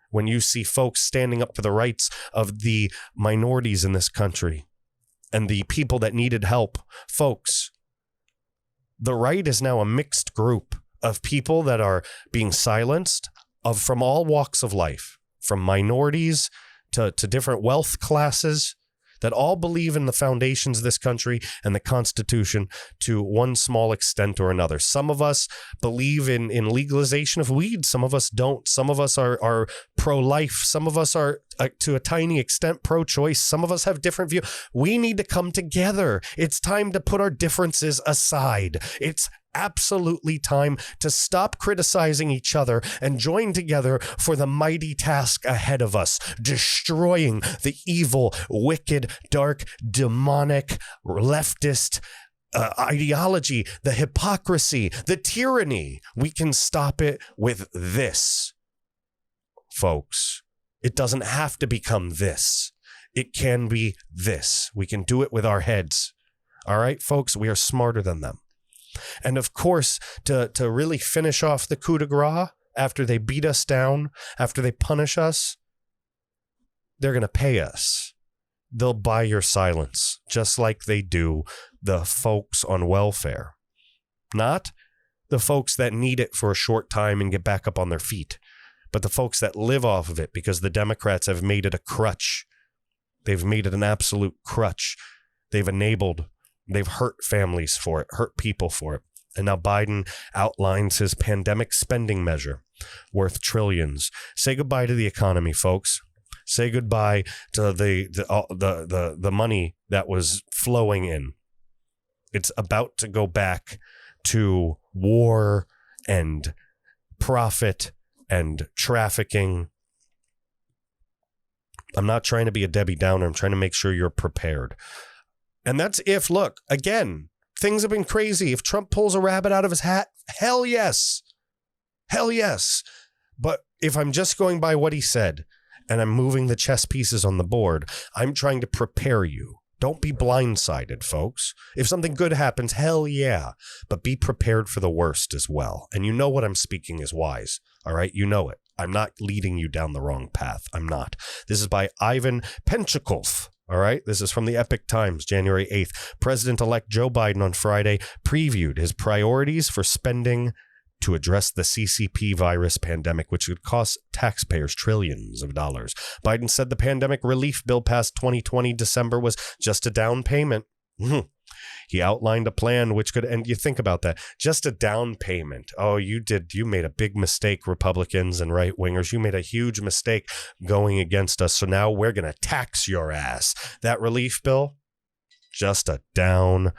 Speaker 1: when you see folks standing up for the rights of the minorities in this country, and the people that needed help, folks, the right is now a mixed group of people that are being silenced from all walks of life, from minorities to different wealth classes. that all believe in the foundations of this country and the Constitution to one small extent or another. Some of us believe in legalization of weed. Some of us don't. Some of us are pro-life. Some of us are, to a tiny extent, pro-choice. Some of us have different views. We need to come together. It's time to put our differences aside. It's absolutely time to stop criticizing each other and join together for the mighty task ahead of us, destroying the evil, wicked, dark, demonic, leftist ideology, the hypocrisy, the tyranny. We can stop it with this, folks. It doesn't have to become this. It can be this. We can do it with our heads. All right, folks, we are smarter than them. And of course, to really finish off the coup de grace, after they beat us down, after they punish us, they're going to pay us. They'll buy your silence, just like they do the folks on welfare. Not the folks that need it for a short time and get back up on their feet, but the folks that live off of it because the Democrats have made it a crutch. They've made it an absolute crutch. They've hurt families for it, hurt people for it. And now Biden outlines his pandemic spending measure worth trillions. Say goodbye to the economy, folks. Say goodbye to the money that was flowing in. It's about to go back to war and profit and trafficking. I'm not trying to be a Debbie Downer. I'm trying to make sure you're prepared. And that's if, look, again, things have been crazy. If Trump pulls a rabbit out of his hat, hell yes. Hell yes. But if I'm just going by what he said and I'm moving the chess pieces on the board, I'm trying to prepare you. Don't be blindsided, folks. If something good happens, hell yeah. But be prepared for the worst as well. And you know what I'm speaking is wise. All right? You know it. I'm not leading you down the wrong path. I'm not. This is by Ivan Penchikov. All right, this is from the Epoch Times, January 8th. President-elect Joe Biden on Friday previewed his priorities for spending to address the CCP virus pandemic, which would cost taxpayers trillions of dollars. Biden said the pandemic relief bill passed 2020 December was just a down payment. He outlined a plan which could, and you think about that, just a down payment. Oh, you made a big mistake, Republicans and right wingers. You made a huge mistake going against us. So now we're going to tax your ass. That relief bill, just a down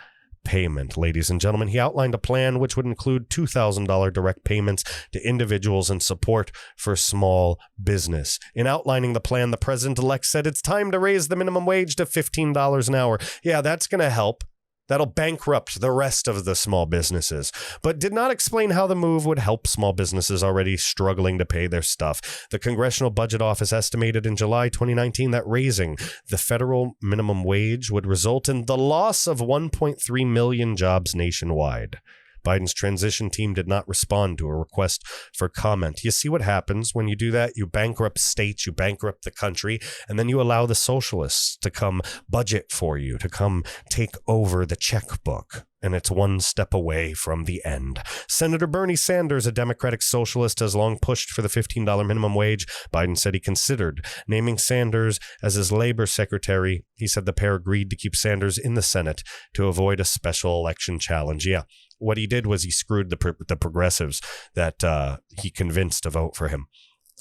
Speaker 1: payment, ladies and gentlemen. He outlined a plan which would include $2,000 direct payments to individuals and support for small business. In outlining the plan, the president-elect said it's time to raise the minimum wage to $15 an hour. Yeah, that's going to help. That'll bankrupt the rest of the small businesses, but did not explain how the move would help small businesses already struggling to pay their stuff. The Congressional Budget Office estimated in July 2019 that raising the federal minimum wage would result in the loss of 1.3 million jobs nationwide. Biden's transition team did not respond to a request for comment. You see what happens when you do that? You bankrupt states, you bankrupt the country, and then you allow the socialists to come budget for you, to come take over the checkbook. And it's one step away from the end. Senator Bernie Sanders, a Democratic socialist, has long pushed for the $15 minimum wage. Biden said he considered naming Sanders as his labor secretary. He said the pair agreed to keep Sanders in the Senate to avoid a special election challenge. Yeah, what he did was he screwed the progressives that he convinced to vote for him.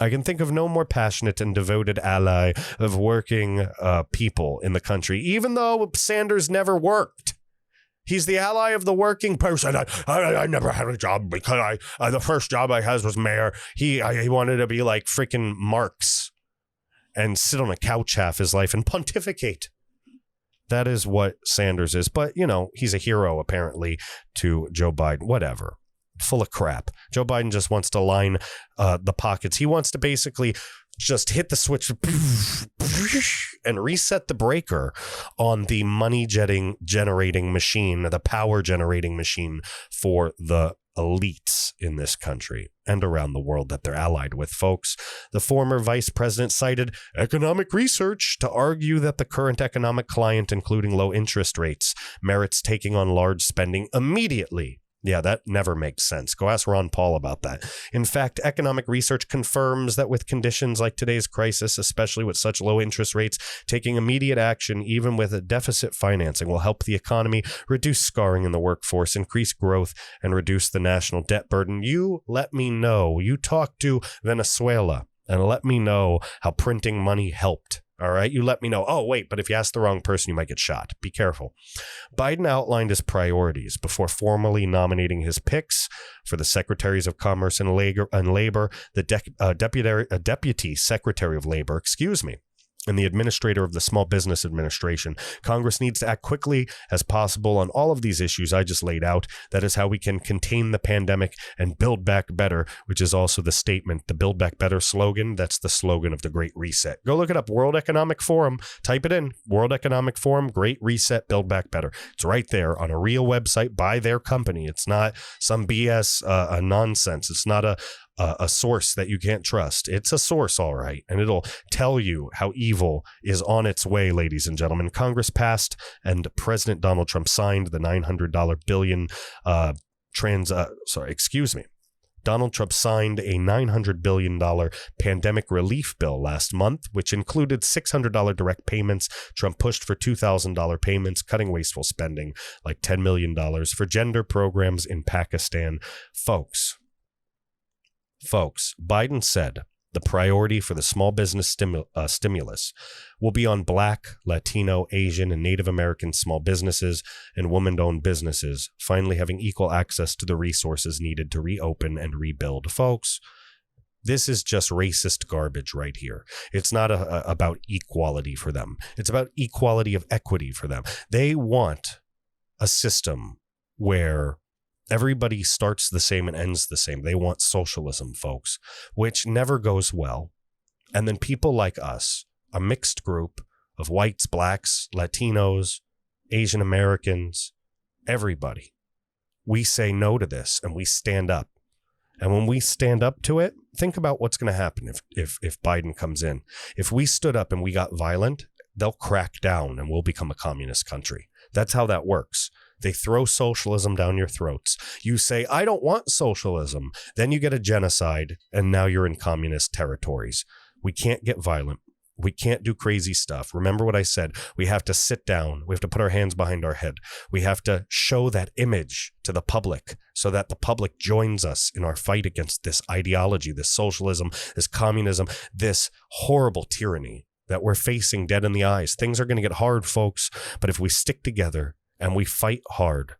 Speaker 1: I can think of no more passionate and devoted ally of working people in the country, even though Sanders never worked. He's the ally of the working person. I never had a job because the first job I had was mayor. He wanted to be like freaking Marx and sit on a couch half his life and pontificate. That is what Sanders is. But, you know, he's a hero apparently to Joe Biden. Whatever. Full of crap. Joe Biden just wants to line the pockets. He wants to basically just hit the switch and reset the breaker on the money generating machine, the power generating machine for the elites in this country and around the world that they're allied with, folks. The former vice president cited economic research to argue that the current economic climate, including low interest rates, merits taking on large spending immediately. Yeah, that never makes sense. Go ask Ron Paul about that. In fact, economic research confirms that with conditions like today's crisis, especially with such low interest rates, taking immediate action, even with a deficit financing, will help the economy, reduce scarring in the workforce, increase growth, and reduce the national debt burden. You let me know. You talk to Venezuela and let me know how printing money helped. All right, you let me know. Oh, wait, but if you ask the wrong person, you might get shot. Be careful. Biden outlined his priorities before formally nominating his picks for the Secretaries of Commerce and Labor, the Deputy Secretary of Labor, and the Administrator of the Small Business Administration. Congress needs to act quickly as possible on all of these issues I just laid out. That is how we can contain the pandemic and build back better, which is also the statement, the Build Back Better slogan. That's the slogan of the Great Reset. Go look it up, World Economic Forum. Type it in, World Economic Forum, Great Reset, Build Back Better. It's right there on a real website by their company. It's not some BS nonsense. It's not a source that you can't trust. It's a source, all right, and it'll tell you how evil is on its way, ladies and gentlemen. Congress passed and President Donald Trump signed the $900 billion Donald Trump signed a $900 billion pandemic relief bill last month, which included $600 direct payments. Trump pushed for $2,000 payments, cutting wasteful spending like $10 million for gender programs in Pakistan. Folks, Biden said the priority for the small business stimulus will be on Black, Latino, Asian, and Native American small businesses and woman-owned businesses finally having equal access to the resources needed to reopen and rebuild. Folks, this is just racist garbage right here. It's not about equality for them. It's about equality of equity for them. They want a system where everybody starts the same and ends the same. They want socialism, folks, which never goes well. And then people like us, a mixed group of whites, blacks, Latinos, Asian Americans, everybody, we say no to this and we stand up. And when we stand up to it, think about what's going to happen if Biden comes in. If we stood up and we got violent, they'll crack down and we'll become a communist country. That's how that works. They throw socialism down your throats. You say, I don't want socialism. Then you get a genocide, and now you're in communist territories. We can't get violent. We can't do crazy stuff. Remember what I said. We have to sit down. We have to put our hands behind our head. We have to show that image to the public so that the public joins us in our fight against this ideology, this socialism, this communism, this horrible tyranny that we're facing dead in the eyes. Things are going to get hard, folks, but if we stick together and we fight hard,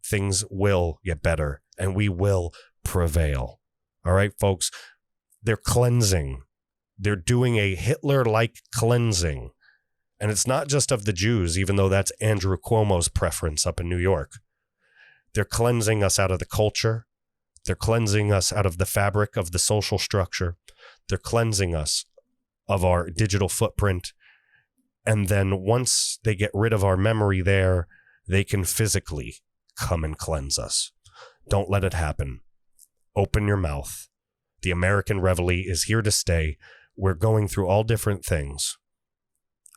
Speaker 1: things will get better and we will prevail. All right, folks, they're cleansing. They're doing a Hitler-like cleansing. And it's not just of the Jews, even though that's Andrew Cuomo's preference up in New York. They're cleansing us out of the culture. They're cleansing us out of the fabric of the social structure. They're cleansing us of our digital footprint. And then once they get rid of our memory there, they can physically come and cleanse us. Don't let it happen. Open your mouth. The American Reveille is here to stay. We're going through all different things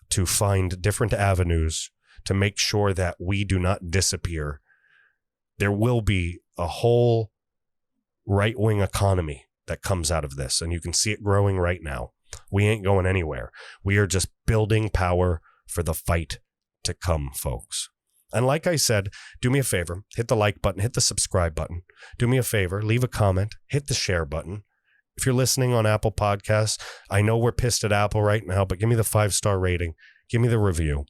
Speaker 1: to find different avenues to make sure that we do not disappear. There will be a whole right-wing economy that comes out of this, and you can see it growing right now. We ain't going anywhere. We are just building power for the fight to come, folks. And like I said, do me a favor, hit the like button, hit the subscribe button. Do me a favor, leave a comment, hit the share button. If you're listening on Apple Podcasts, I know we're pissed at Apple right now, but give me the 5-star rating. Give me the review.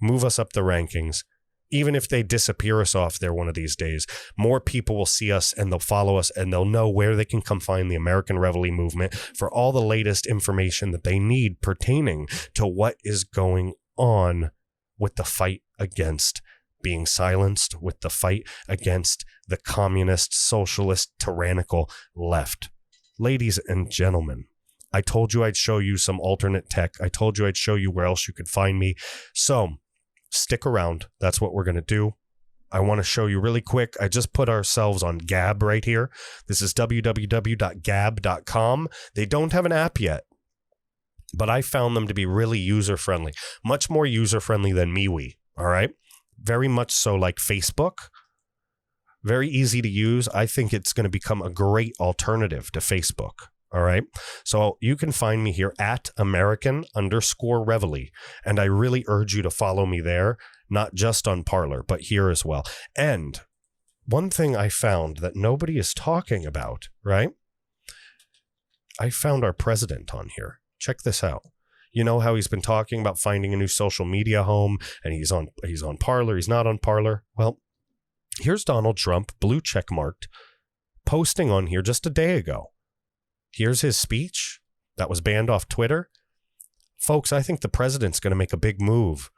Speaker 1: Move us up the rankings. Even if they disappear us off there one of these days, more people will see us and they'll follow us and they'll know where they can come find the American Reveille movement for all the latest information that they need pertaining to what is going on with the fight against being silenced, with the fight against the communist, socialist, tyrannical left. Ladies and gentlemen, I told you I'd show you some alternate tech. I told you I'd show you where else you could find me. So stick around. That's what we're going to do. I want to show you really quick. I just put ourselves on Gab right here. This is www.gab.com. They don't have an app yet, but I found them to be really user-friendly, much more user-friendly than MeWe, all right? Very much so like Facebook, very easy to use. I think it's going to become a great alternative to Facebook. All right. So you can find me here at American_Reveille. And I really urge you to follow me there, not just on Parler, but here as well. And one thing I found that nobody is talking about, right? I found our president on here. Check this out. You know how he's been talking about finding a new social media home, and he's on Parler, he's not on Parler. Well, here's Donald Trump, blue check marked, posting on here just a day ago. Here's his speech that was banned off Twitter. Folks, I think the president's going to make a big move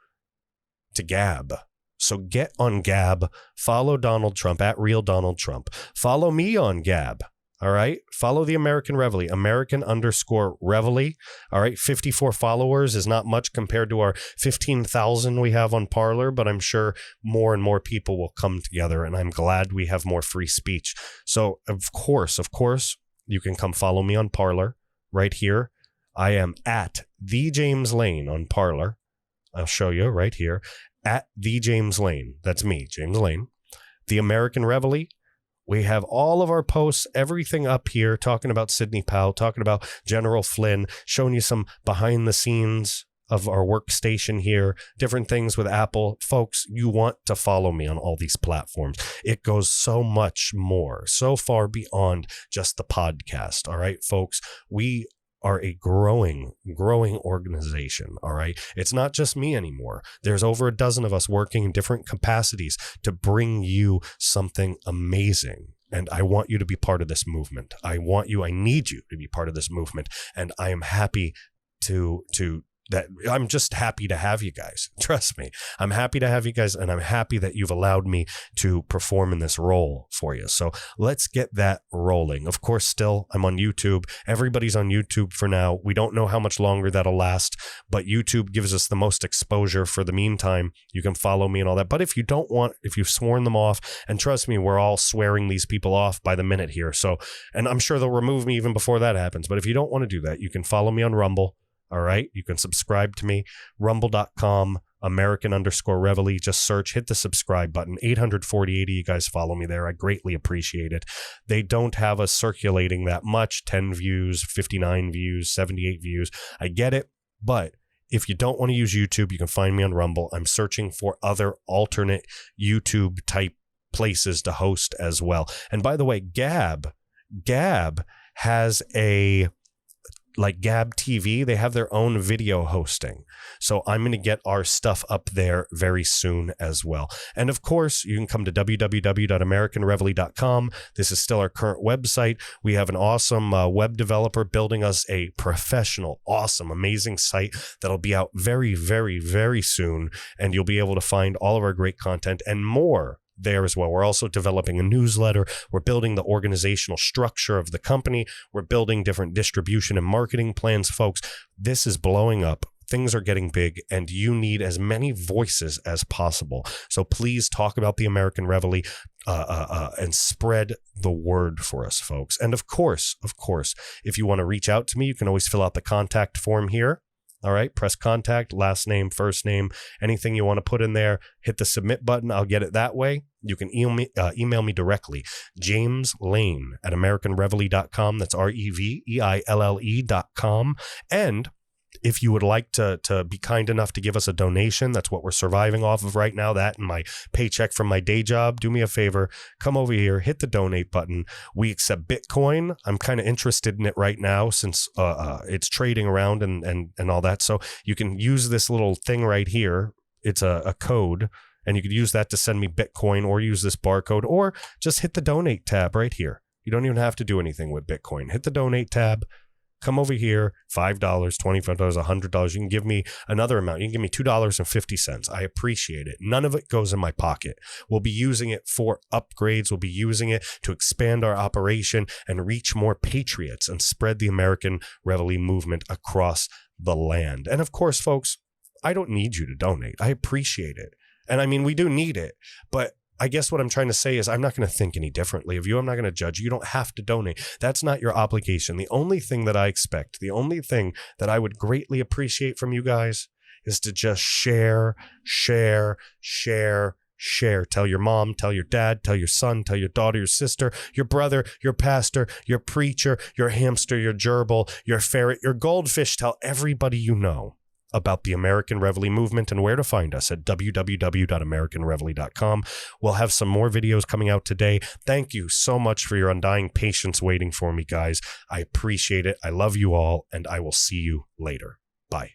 Speaker 1: to Gab. So get on Gab, follow Donald Trump at Real Donald Trump. Follow me on Gab. All right. Follow the American Reveille, American_Reveille. All right. 54 followers is not much compared to our 15,000 we have on Parler, but I'm sure more and more people will come together, and I'm glad we have more free speech. So of course, you can come follow me on Parler right here. I am at the James Lane on Parler. I'll show you right here at the James Lane. That's me, James Lane. The American Reveille. We have all of our posts, everything up here, talking about Sidney Powell, talking about General Flynn, showing you some behind the scenes of our workstation here, different things with Apple. Folks, you want to follow me on all these platforms. It goes so much more, so far beyond just the podcast. All right, folks, we are a growing organization. All right. It's not just me anymore. There's over a dozen of us working in different capacities to bring you something amazing. And I want you to be part of this movement. I need you to be part of this movement. And I am happy I'm just happy to have you guys. Trust me. I'm happy to have you guys, and I'm happy that you've allowed me to perform in this role for you. So let's get that rolling. Of course, still, I'm on YouTube. Everybody's on YouTube for now. We don't know how much longer that'll last, but YouTube gives us the most exposure for the meantime. You can follow me and all that. But if you've sworn them off, and trust me, we're all swearing these people off by the minute here. So, and I'm sure they'll remove me even before that happens. But if you don't want to do that, you can follow me on Rumble. All right. You can subscribe to me. Rumble.com, American_Reveille. Just search, hit the subscribe button. 840 of you guys follow me there. I greatly appreciate it. They don't have us circulating that much. 10 views, 59 views, 78 views. I get it. But if you don't want to use YouTube, you can find me on Rumble. I'm searching for other alternate YouTube type places to host as well. And by the way, Gab has like Gab TV, they have their own video hosting. So I'm going to get our stuff up there very soon as well. And of course, you can come to www.americanreveille.com. This is still our current website. We have an awesome web developer building us a professional, awesome, amazing site that'll be out very, very, very soon. And you'll be able to find all of our great content and more there as well. We're also developing a newsletter. We're building the organizational structure of the company. We're building different distribution and marketing plans, folks. This is blowing up. Things are getting big, and you need as many voices as possible. So please talk about the American Reveille and spread the word for us, folks. And of course, if you want to reach out to me, you can always fill out the contact form here. All right, press contact, last name, first name, anything you want to put in there, hit the submit button. I'll get it that way. You can email me directly, James Lane at AmericanReveille.com. That's REVEILLE.com. And if you would like to be kind enough to give us a donation, that's what we're surviving off of right now, that and my paycheck from my day job, do me a favor, come over here, hit the donate button. We accept Bitcoin. I'm kind of interested in it right now since it's trading around and all that. So you can use this little thing right here. It's a code, and you could use that to send me Bitcoin, or use this barcode, or just hit the donate tab right here. You don't even have to do anything with Bitcoin. Hit the donate tab. Come over here, $5, $25, $100. You can give me another amount. You can give me $2.50. I appreciate it. None of it goes in my pocket. We'll be using it for upgrades. We'll be using it to expand our operation and reach more patriots and spread the American Reveille movement across the land. And of course, folks, I don't need you to donate. I appreciate it. And I mean, we do need it, but I guess what I'm trying to say is I'm not going to think any differently of you. I'm not going to judge you. You don't have to donate. That's not your obligation. The only thing that I expect, the only thing that I would greatly appreciate from you guys is to just share, share. Tell your mom, tell your dad, tell your son, tell your daughter, your sister, your brother, your pastor, your preacher, your hamster, your gerbil, your ferret, your goldfish. Tell everybody you know about the American Reveille movement and where to find us at www.americanreveille.com. We'll have some more videos coming out today. Thank you so much for your undying patience waiting for me, guys. I appreciate it. I love you all, and I will see you later. Bye.